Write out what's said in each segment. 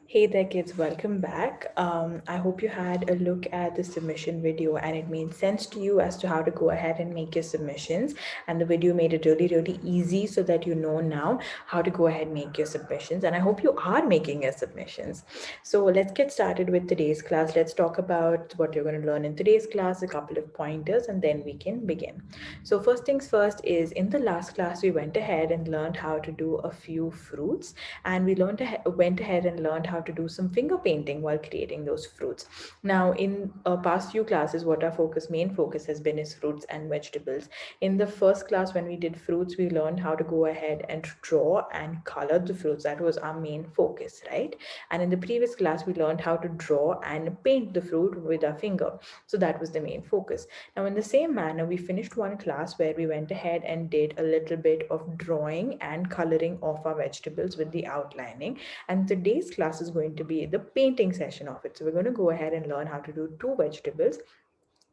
Hey there kids, welcome back. I hope you had a look at the submission video and it made sense to you as to how to go ahead and make your submissions, and the video made it really easy so that you know now how to go ahead and make your submissions, and I hope you are making your submissions. So let's get started with today's class. Let's talk about what you're going to learn in today's class, a couple of pointers, and then we can begin. So first things first is, in the last class we went ahead and learned how to do a few fruits, and we went ahead and learned how to do some finger painting while creating those fruits. Now, in past few classes, what our main focus has been is fruits and vegetables. In the first class, when we did fruits, we learned how to go ahead and draw and color the fruits. That was our main focus, right? And in the previous class, we learned how to draw and paint the fruit with our finger. So that was the main focus. Now, in the same manner, we finished one class where we went ahead and did a little bit of drawing and coloring of our vegetables with the outlining. And today's class is going to be the painting session of it. So we're going to go ahead and learn how to do two vegetables,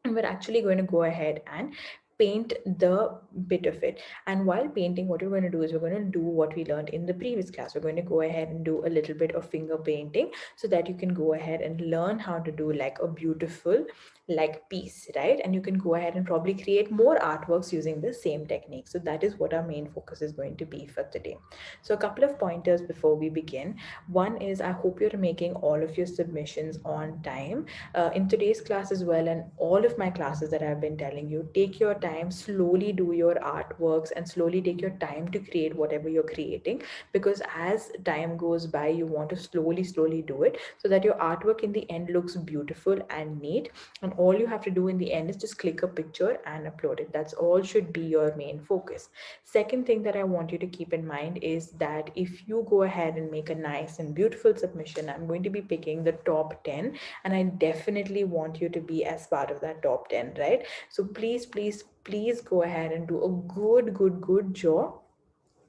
and we're actually going to go ahead and paint the bit of it. And while painting, what we're going to do is we're going to do what we learned in the previous class. We're going to go ahead and do a little bit of finger painting so that you can go ahead and learn how to do like a beautiful like piece, right? And you can go ahead and probably create more artworks using the same technique. So that is what our main focus is going to be for today. So a couple of pointers before we begin. One is, I hope you're making all of your submissions on time. In today's class as well, and all of my classes that I've been telling you, take your time, slowly do your artworks and slowly take your time to create whatever you're creating, because as time goes by, you want to slowly do it so that your artwork in the end looks beautiful and neat. And all you have to do in the end is just click a picture and upload it. That's all should be your main focus. Second thing that I want you to keep in mind is that if you go ahead and make a nice and beautiful submission, I'm going to be picking the top 10, and I definitely want you to be as part of that top 10, right? So please go ahead and do a good job.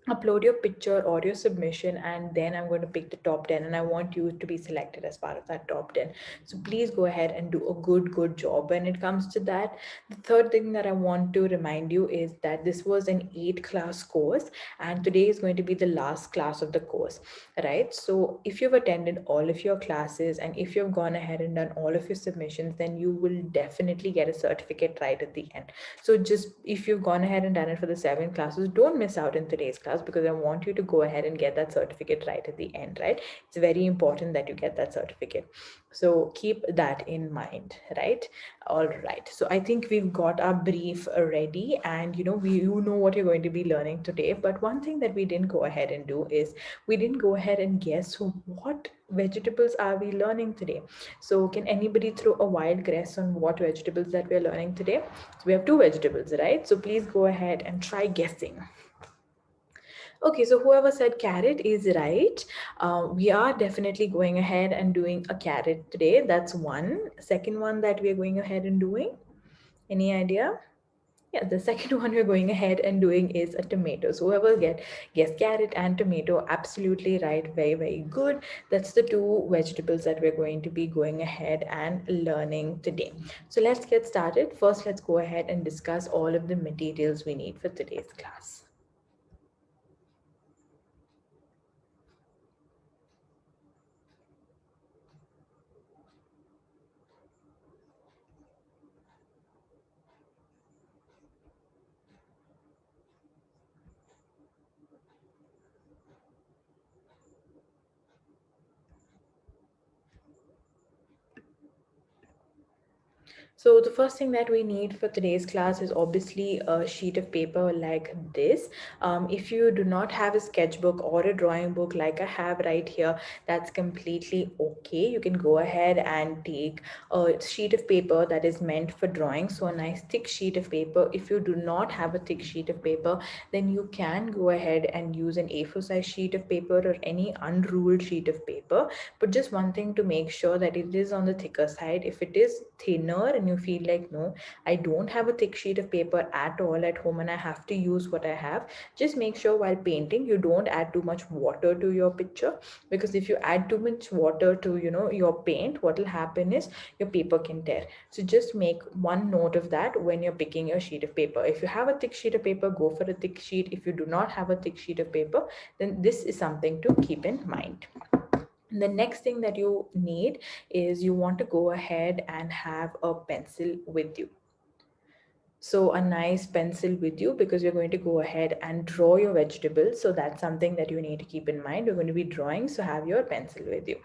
Upload your picture or your submission, and then I'm going to pick the top 10, and I want you to be selected as part of that top 10. So please go ahead and do a good job when it comes to that. The third thing that I want to remind you is that this was an 8 class course, and today is going to be the last class of the course, right? So if you've attended all of your classes and if you've gone ahead and done all of your submissions, then you will definitely get a certificate right at the end. So just, if you've gone ahead and done it for the 7 classes, don't miss out in today's class, because I want you to go ahead and get that certificate right at the end, right? It's very important that you get that certificate. So keep that in mind, right? All right. So I think we've got our brief ready, and you know what you're going to be learning today. But one thing that we didn't go ahead and do is we didn't go ahead and guess what vegetables are we learning today. So can anybody throw a wild guess on what vegetables that we're learning today? So we have two vegetables, right? So please go ahead and try guessing. Okay, so whoever said carrot is right. We are definitely going ahead and doing a carrot today. That's one. Second one that we are going ahead and doing. Any idea? Yeah, the second one we're going ahead and doing is a tomato. So whoever guess carrot and tomato, absolutely right. Very good. That's the two vegetables that we're going to be going ahead and learning today. So let's get started. First, let's go ahead and discuss all of the materials we need for today's class. So the first thing that we need for today's class is obviously a sheet of paper like this. If you do not have a sketchbook or a drawing book like I have right here, that's completely okay. You can go ahead and take a sheet of paper that is meant for drawing. So a nice thick sheet of paper. If you do not have a thick sheet of paper, then you can go ahead and use an A4 size sheet of paper or any unruled sheet of paper. But just one thing to make sure that it is on the thicker side. If it is thinner and you feel like, no, I don't have a thick sheet of paper at all at home and I have to use what I have, just make sure while painting you don't add too much water to your picture, because if you add too much water to your paint, what will happen is your paper can tear. So just make one note of that when you're picking your sheet of paper. If you have a thick sheet of paper, go for a thick sheet. If you do not have a thick sheet of paper, then this is something to keep in mind. The next thing that you need is you want to go ahead and have a pencil with you. So a nice pencil with you, because you're going to go ahead and draw your vegetables. So that's something that you need to keep in mind. You're going to be drawing, so have your pencil with you.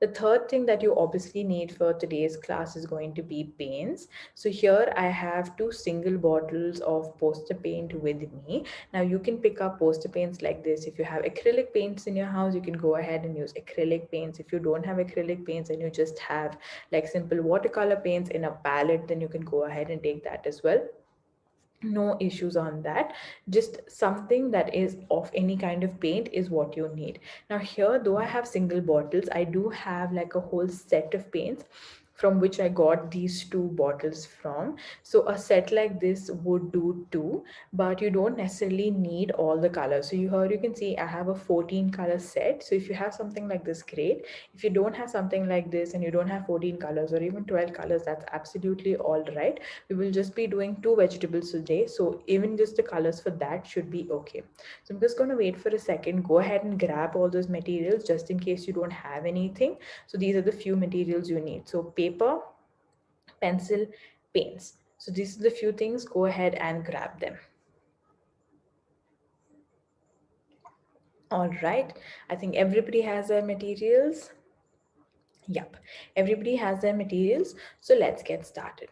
The third thing that you obviously need for today's class is going to be paints. So here I have two single bottles of poster paint with me. Now you can pick up poster paints like this. If you have acrylic paints in your house, you can go ahead and use acrylic paints. If you don't have acrylic paints and you just have like simple watercolor paints in a palette, then you can go ahead and take that as well. No issues on that. Just something that is of any kind of paint is what you need. Now here, though I have single bottles, I do have like a whole set of paints from which I got these two bottles from. So a set like this would do too, but you don't necessarily need all the colors. So here you can see I have a 14 color set. So if you have something like this, great. If you don't have something like this and you don't have 14 colors or even 12 colors, that's absolutely all right. We will just be doing two vegetables today, so even just the colors for that should be okay. So I'm just going to wait for a second. Go ahead and grab all those materials just in case you don't have anything. So these are the few materials you need. So paper, pencil, paints. So these are the few things. Go ahead and grab them. All right, I think everybody has their materials. Yep, everybody has their materials, so let's get started.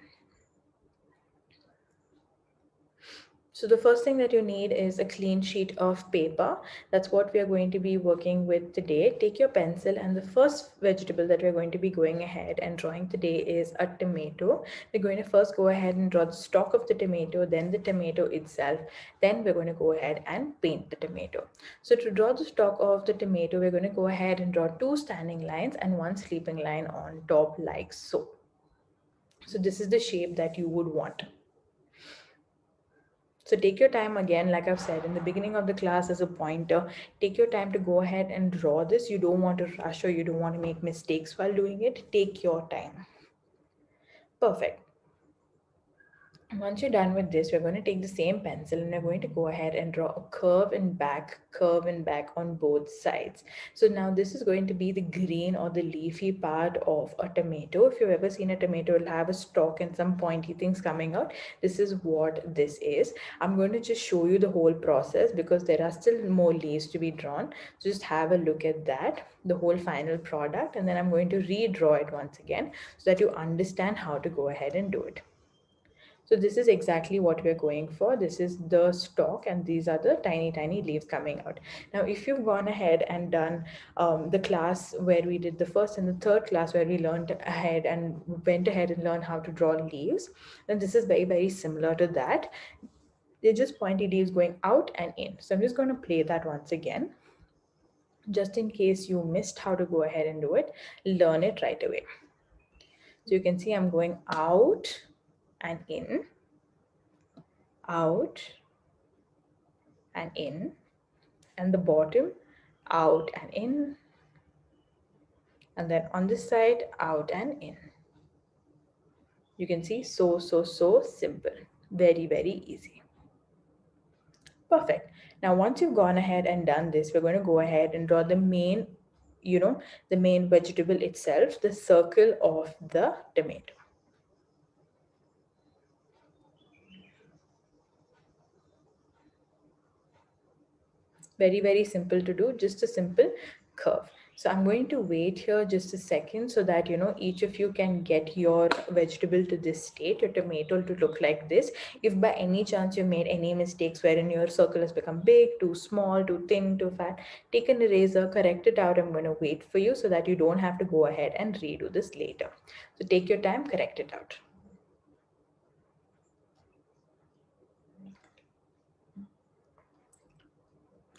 So the first thing that you need is a clean sheet of paper. That's what we are going to be working with today. Take your pencil, and the first vegetable that we're going to be going ahead and drawing today is a tomato. We're going to first go ahead and draw the stalk of the tomato, then the tomato itself. Then we're going to go ahead and paint the tomato. So to draw the stalk of the tomato, we're going to go ahead and draw two standing lines and one sleeping line on top like so. So this is the shape that you would want. So take your time again, like I've said in the beginning of the class as a pointer, take your time to go ahead and draw this. You don't want to rush or you don't want to make mistakes while doing it. Take your time. Perfect. Once you're done with this, we're going to take the same pencil and we're going to go ahead and draw a curve and back on both sides. So now this is going to be the green or the leafy part of a tomato. If you've ever seen a tomato, it'll have a stalk and some pointy things coming out. This is what this is. I'm going to just show you the whole process because there are still more leaves to be drawn. So just have a look at that, the whole final product, and then I'm going to redraw it once again so that you understand how to go ahead and do it. So this is exactly what we're going for. This is the stalk and these are the tiny, tiny leaves coming out. Now, if you've gone ahead and done the class where we did the first and the third class where we learned ahead and went ahead and learned how to draw leaves, then this is very, very similar to that. They're just pointy leaves going out and in. So I'm just going to play that once again. Just in case you missed how to go ahead and do it, learn it right away. So you can see I'm going out and in, out and in, and the bottom out and in, and then on this side out and in. You can see so simple, very, very easy. Perfect. Now once you've gone ahead and done this, we're going to go ahead and draw the main, the main vegetable itself, the circle of the tomato. Very, very simple to do, just a simple curve. So I'm going to wait here just a second so that, each of you can get your vegetable to this state, your tomato to look like this. If by any chance you made any mistakes wherein your circle has become big, too small, too thin, too fat, take an eraser, correct it out. I'm going to wait for you so that you don't have to go ahead and redo this later. So take your time, correct it out.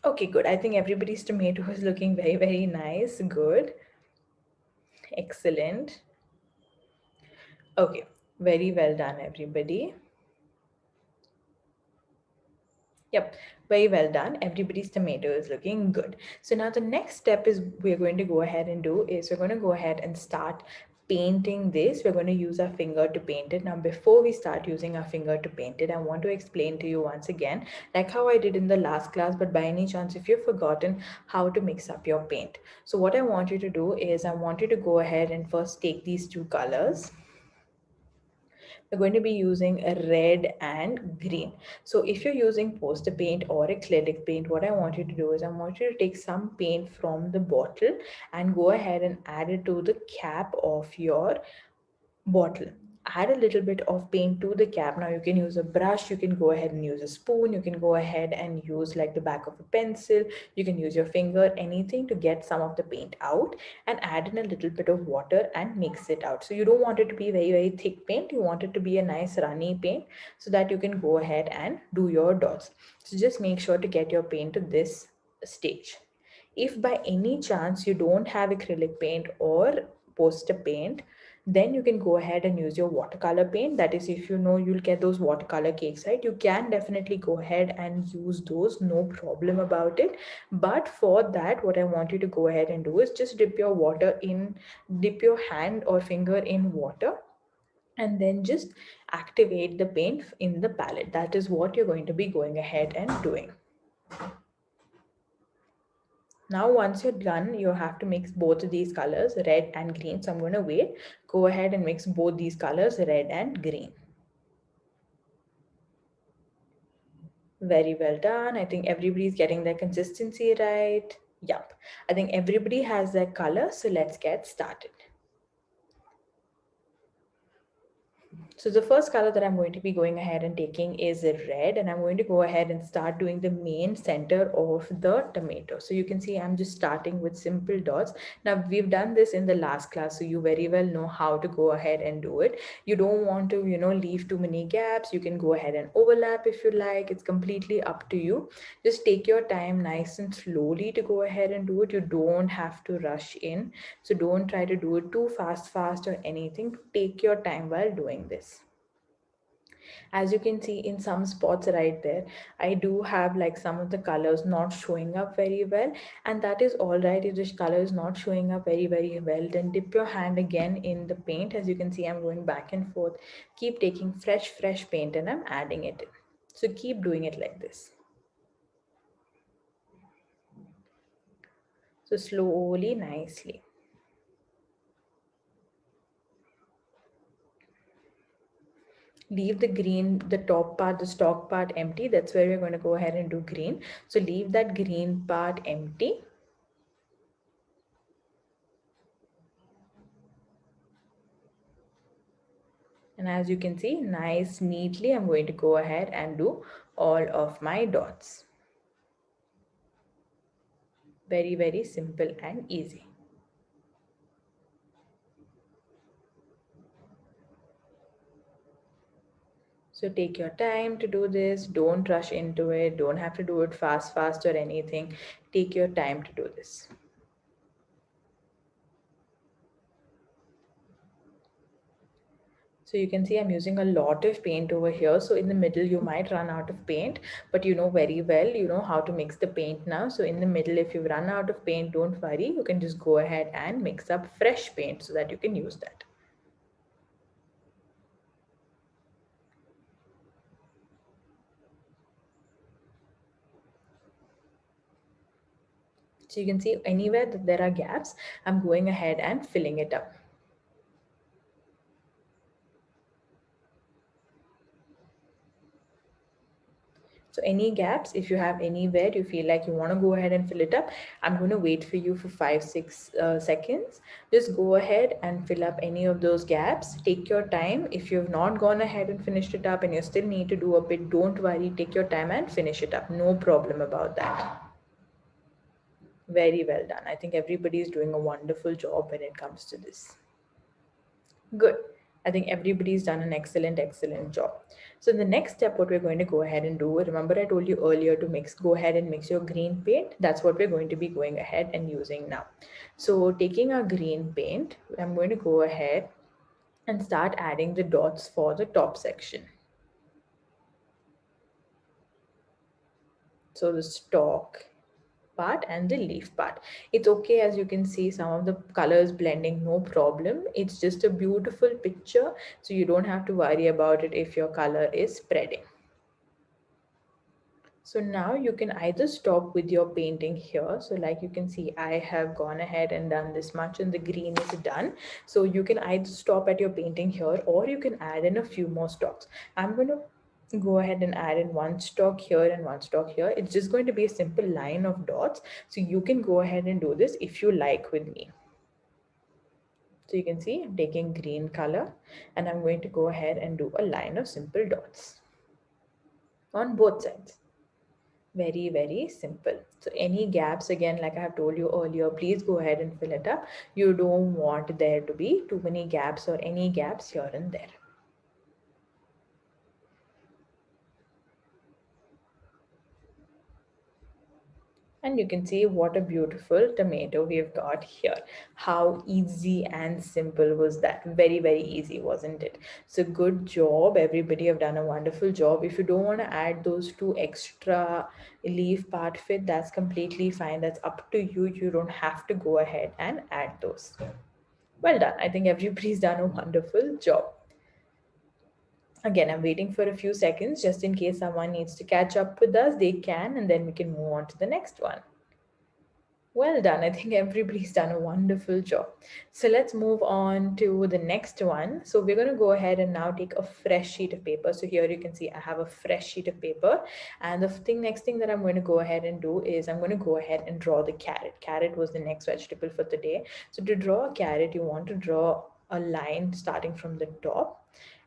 Okay, good. I think everybody's tomato is looking very, very nice. Good. Excellent. Okay, very well done, everybody. Yep, very well done. Everybody's tomato is looking good. So now the next step is we're going to go ahead and do is we're going to go ahead and start painting this, we're going to use our finger to paint it. Now, before we start using our finger to paint it, I want to explain to you once again, like how I did in the last class, but by any chance, if you've forgotten how to mix up your paint. So what I want you to do is I want you to go ahead and first take these two colors. We're going to be using a red and green. So if you're using poster paint or acrylic paint, what I want you to do is I want you to take some paint from the bottle and go ahead and add it to the cap of your bottle. Add a little bit of paint to the cap. Now you can use a brush, you can go ahead and use a spoon, you can go ahead and use like the back of a pencil, you can use your finger, anything to get some of the paint out, and add in a little bit of water and mix it out. So you don't want it to be very thick paint, you want it to be a nice runny paint so that you can go ahead and do your dots. So just make sure to get your paint to this stage. If by any chance you don't have acrylic paint or poster paint, then you can go ahead and use your watercolor paint. That is, if you know you'll get those watercolor cakes, right? You can definitely go ahead and use those, no problem about it. But for that, what I want you to go ahead and do is just dip your hand or finger in water, and then just activate the paint in the palette. That is what you're going to be going ahead and doing. Now, once you're done, you have to mix both of these colors, red and green. So I'm going to wait. Go ahead and mix both these colors, red and green. Very well done. I think everybody's getting their consistency right. Yep. I think everybody has their color. So let's get started. So the first color that I'm going to be going ahead and taking is red, and I'm going to go ahead and start doing the main center of the tomato. So you can see I'm just starting with simple dots. Now we've done this in the last class, so you very well know how to go ahead and do it. You don't want to, leave too many gaps. You can go ahead and overlap if you like. It's completely up to you. Just take your time nice and slowly to go ahead and do it. You don't have to rush in. So don't try to do it too fast or anything. Take your time while doing this. As you can see in some spots right there, I do have like some of the colors not showing up very well, and that is all right. If this color is not showing up very well, then dip your hand again in the paint. As you can see, I'm going back and forth. Keep taking fresh paint and I'm adding it in. So keep doing it like this. So slowly, nicely. Leave the green, the top part, the stalk part empty. That's where we're going to go ahead and do green. So leave that green part empty. And as you can see, nice, neatly, I'm going to go ahead and do all of my dots. Very simple and easy. So take your time to do this. Don't rush into it. Don't have to do it fast or anything. Take your time to do this. So you can see I'm using a lot of paint over here. So in the middle, you might run out of paint, but you know very well, you know how to mix the paint now. So in the middle, if you run out of paint, don't worry. You can just go ahead and mix up fresh paint so that you can use that. So you can see anywhere that there are gaps, I'm going ahead and filling it up. So any gaps, if you have anywhere you feel like you want to go ahead and fill it up, I'm going to wait for you for 5-6 seconds. Just go ahead and fill up any of those gaps. Take your time. If you've not gone ahead and finished it up and you still need to do a bit, don't worry. Take your time and finish it up. No problem about that. Very well done. I think everybody is doing a wonderful job when it comes to this. Good. I think everybody's done an excellent job. So the next step, what we're going to go ahead and do, remember I told you earlier to go ahead and mix your green paint. That's what we're going to be going ahead and using now. So taking our green paint, I'm going to go ahead and start adding the dots for the top section. So the stalk, part and the leaf part. It's okay, as you can see some of the colors blending, no problem. It's just a beautiful picture, so you don't have to worry about it if your color is spreading. So now you can either stop with your painting here. So like you can see, I have gone ahead and done this much and the green is done. So you can either stop at your painting here, or you can add in a few more stalks. I'm going to go ahead and add in one stalk here and one stalk here. It's just going to be a simple line of dots. So you can go ahead and do this if you like with me. So you can see I'm taking green color and I'm going to go ahead and do a line of simple dots on both sides. Very simple. So any gaps, again, like I have told you earlier, please go ahead and fill it up. You don't want there to be too many gaps or any gaps here and there. And you can see what a beautiful tomato we've got here. How easy and simple was that? Very easy, wasn't it? So good job, everybody have done a wonderful job. If you don't want to add those two extra leaf part fit, that's completely fine. That's up to you. You don't have to go ahead and add those. Well done. I think everybody's done a wonderful job. Again, I'm waiting for a few seconds just in case someone needs to catch up with us. They can, and then we can move on to the next one. Well done. I think everybody's done a wonderful job. So let's move on to the next one. So we're going to go ahead and now take a fresh sheet of paper. So here you can see I have a fresh sheet of paper. And the next thing that I'm going to go ahead and do is I'm going to go ahead and draw the carrot. Carrot was the next vegetable for today. So to draw a carrot, you want to draw a line starting from the top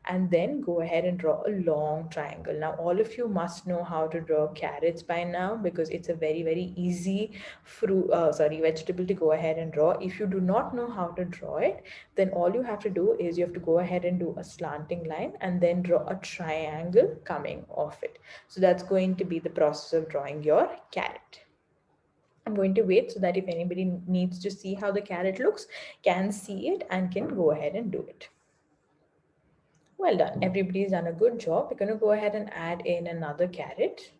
and then go ahead and draw a long triangle. Now all of you must know how to draw carrots by now, because it's a very easy vegetable to go ahead and draw. If you do not know how to draw it, then all you have to do is you have to go ahead and do a slanting line and then draw a triangle coming off it. So that's going to be the process of drawing your carrot. I'm going to wait so that if anybody needs to see how the carrot looks, can see it and can go ahead and do it. Well done. Everybody's done a good job. We're going to go ahead and add in another carrot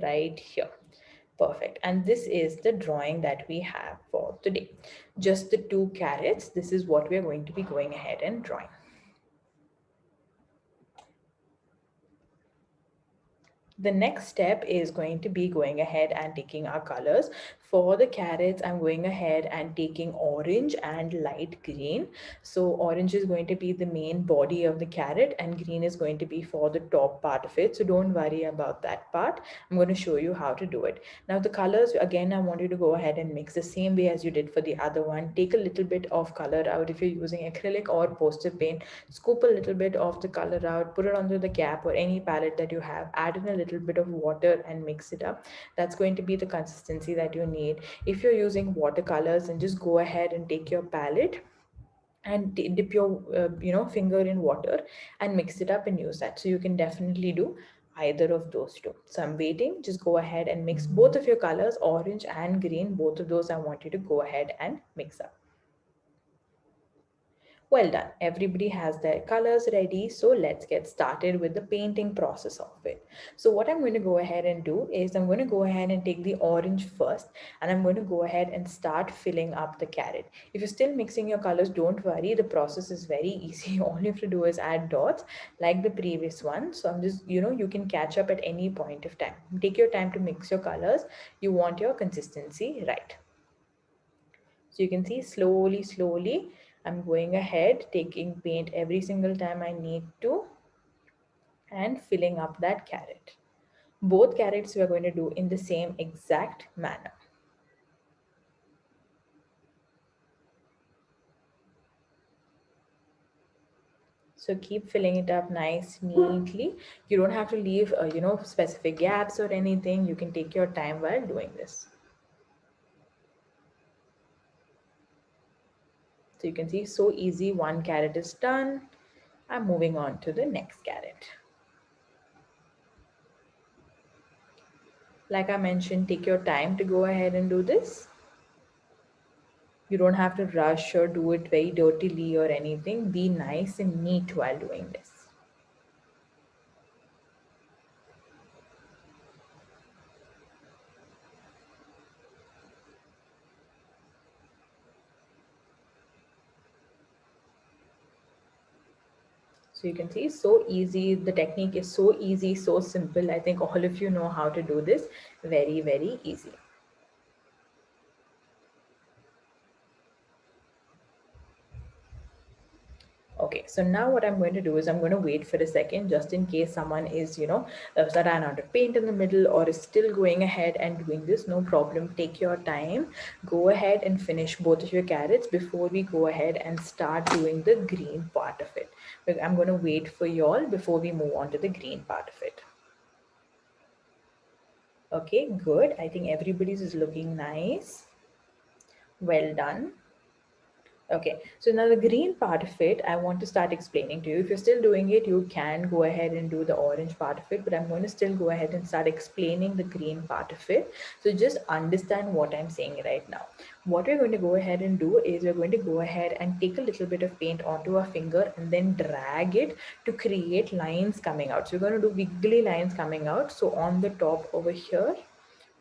right here. Perfect. And this is the drawing that we have for today. Just the two carrots. This is what we're going to be going ahead and drawing. The next step is going to be going ahead and taking our colors. For the carrots, I'm going ahead and taking orange and light green. So orange is going to be the main body of the carrot and green is going to be for the top part of it. So don't worry about that part. I'm going to show you how to do it. Now the colors, again, I want you to go ahead and mix the same way as you did for the other one. Take a little bit of color out. If you're using acrylic or poster paint, scoop a little bit of the color out, put it onto the cap or any palette that you have, add in a little bit of water and mix it up. That's going to be the consistency that you need. If you're using watercolors, then just go ahead and take your palette and dip your finger in water and mix it up and use that. So you can definitely do either of those two. So I'm waiting. Just go ahead and mix both of your colors, orange and green. Both of those I want you to go ahead and mix up. Well done. Everybody has their colors ready. So let's get started with the painting process of it. So what I'm going to go ahead and do is I'm going to go ahead and take the orange first and I'm going to go ahead and start filling up the carrot. If you're still mixing your colors, don't worry. The process is very easy. All you have to do is add dots like the previous one. So I'm just, you can catch up at any point of time. Take your time to mix your colors. You want your consistency right. So you can see slowly, I'm going ahead, taking paint every single time I need to and filling up that carrot. Both carrots we are going to do in the same exact manner. So keep filling it up nice, neatly. You don't have to leave, specific gaps or anything. You can take your time while doing this. So you can see, so easy. One carrot is done. I'm moving on to the next carrot. Like I mentioned, take your time to go ahead and do this. You don't have to rush or do it very dirtily or anything. Be nice and neat while doing this. So you can see, so easy. The technique is so easy, so simple. I think all of you know how to do this. Very, very easy. Okay, so now what I'm going to do is I'm going to wait for a second just in case someone is, ran out of paint in the middle or is still going ahead and doing this. No problem. Take your time. Go ahead and finish both of your carrots before we go ahead and start doing the green part of it. I'm going to wait for y'all before we move on to the green part of it. Okay, good. I think everybody's is looking nice. Well done. Okay, so now the green part of it, I want to start explaining to you. If you're still doing it, you can go ahead and do the orange part of it, but I'm going to still go ahead and start explaining the green part of it. So just understand what I'm saying right now. What we're going to go ahead and do is we're going to go ahead and take a little bit of paint onto our finger and then drag it to create lines coming out. So we're going to do wiggly lines coming out. So on the top over here,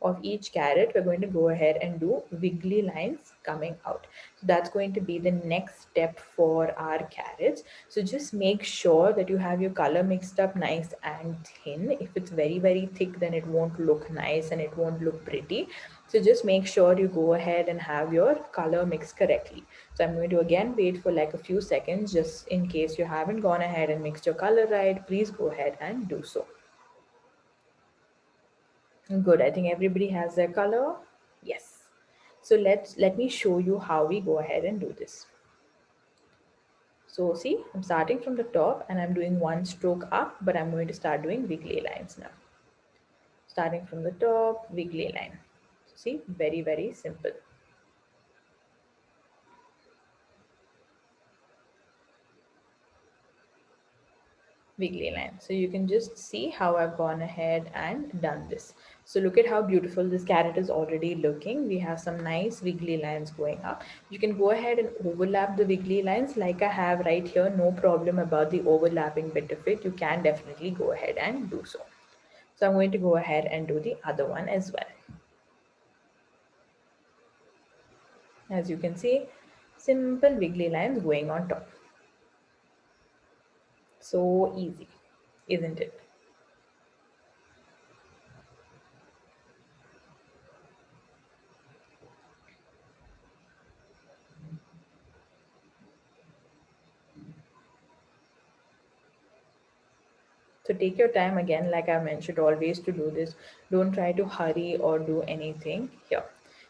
of each carrot, we're going to go ahead and do wiggly lines coming out. So that's going to be the next step for our carrots. So just make sure that you have your color mixed up nice and thin. If it's very, very thick, then it won't look nice and it won't look pretty. So just make sure you go ahead and have your color mixed correctly. So I'm going to again wait for like a few seconds just in case you haven't gone ahead and mixed your color right. Please go ahead and do so. Good. I think everybody has their color. Yes. So let me show you how we go ahead and do this. So see, I'm starting from the top and I'm doing one stroke up, but I'm going to start doing wiggly lines now. Starting from the top, wiggly line. See, very, very simple. Wiggly line. So you can just see how I've gone ahead and done this. So look at how beautiful this carrot is already looking. We have some nice wiggly lines going up. You can go ahead and overlap the wiggly lines like I have right here. No problem about the overlapping bit of it. You can definitely go ahead and do so. So I'm going to go ahead and do the other one as well. As you can see, simple wiggly lines going on top. So easy, isn't it? So take your time again, like I mentioned, always to do this. Don't try to hurry or do anything here.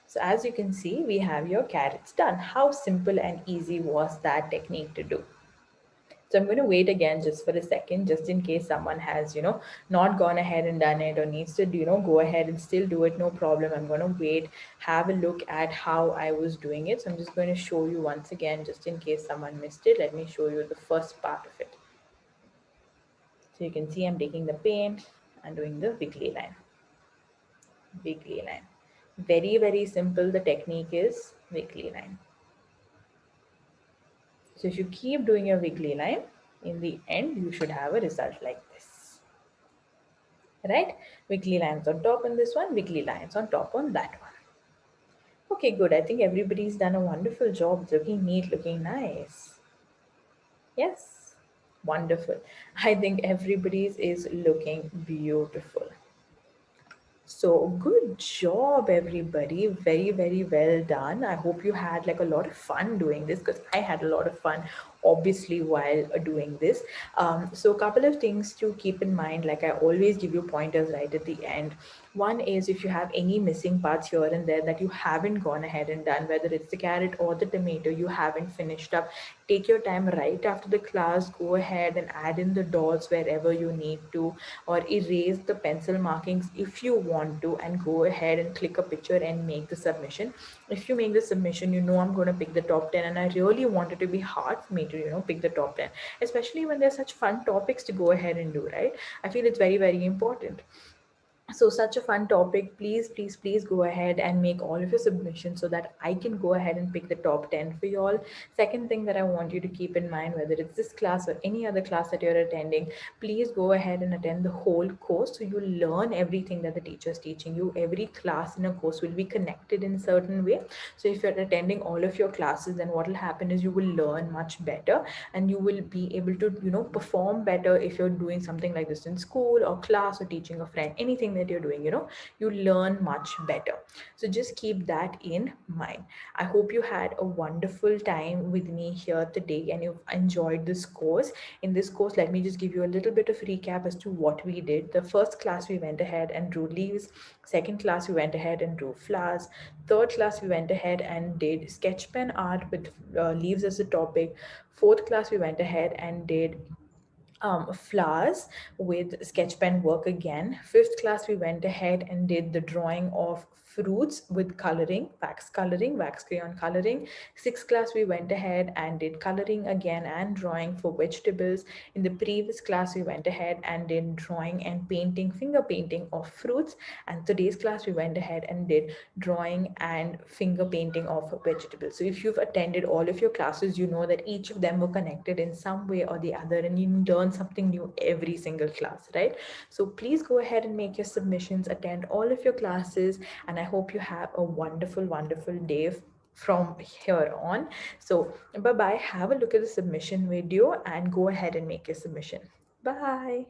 So as you can see, we have your carrots done. How simple and easy was that technique to do? So I'm going to wait again just for a second, just in case someone has, not gone ahead and done it or needs to, go ahead and still do it. No problem. I'm going to wait, have a look at how I was doing it. So I'm just going to show you once again, just in case someone missed it. Let me show you the first part of it. So you can see I'm taking the paint and doing the wiggly line. Wiggly line. Very, very simple. The technique is wiggly line. So if you keep doing your wiggly line, in the end, you should have a result like this. Right? Wiggly lines on top on this one, wiggly lines on top on that one. Okay, good. I think everybody's done a wonderful job. It's looking neat, looking nice. Yes, wonderful. I think everybody's is looking beautiful. So good job, everybody. Very, very well done. I hope you had like a lot of fun doing this because I had a lot of fun, obviously, while doing this. So a couple of things to keep in mind, like I always give you pointers right at the end. One is if you have any missing parts here and there that you haven't gone ahead and done, whether it's the carrot or the tomato you haven't finished up, take your time right after the class, go ahead and add in the dots wherever you need to, or erase the pencil markings if you want to, and go ahead and click a picture and make the submission. If you make the submission, I'm going to pick the top 10, and I really want it to be hard for me to pick the top 10, especially when there's such fun topics to go ahead and do, right? I feel it's very, very important. So such a fun topic. Please go ahead and make all of your submissions so that I can go ahead and pick the top 10 for y'all. Second thing that I want you to keep in mind, whether it's this class or any other class that you're attending, please go ahead and attend the whole course so you learn everything that the teacher is teaching you. Every class in a course will be connected in a certain way. So if you're attending all of your classes, then what will happen is you will learn much better, and you will be able to, perform better if you're doing something like this in school or class or teaching a friend. Anything that you're doing, you learn much better. So just keep that in mind. I hope you had a wonderful time with me here today and you've enjoyed this course. In this course, let me just give you a little bit of recap as to what we did. The first class, we went ahead and drew leaves. Second class, we went ahead and drew flowers. Third class, we went ahead and did sketch pen art with leaves as a topic. Fourth class, we went ahead and did flowers with sketch pen work again. Fifth class, we went ahead and did the drawing of fruits with coloring, wax crayon coloring. Sixth class, we went ahead and did coloring again and drawing for vegetables. In the previous class, we went ahead and did drawing and painting, finger painting of fruits. And today's class, we went ahead and did drawing and finger painting of vegetables. So if you've attended all of your classes, you know that each of them were connected in some way or the other, and you learn something new every single class, right? So please go ahead and make your submissions, attend all of your classes, and I hope you have a wonderful, wonderful day from here on. So bye bye, have a look at the submission video and go ahead and make your submission. Bye.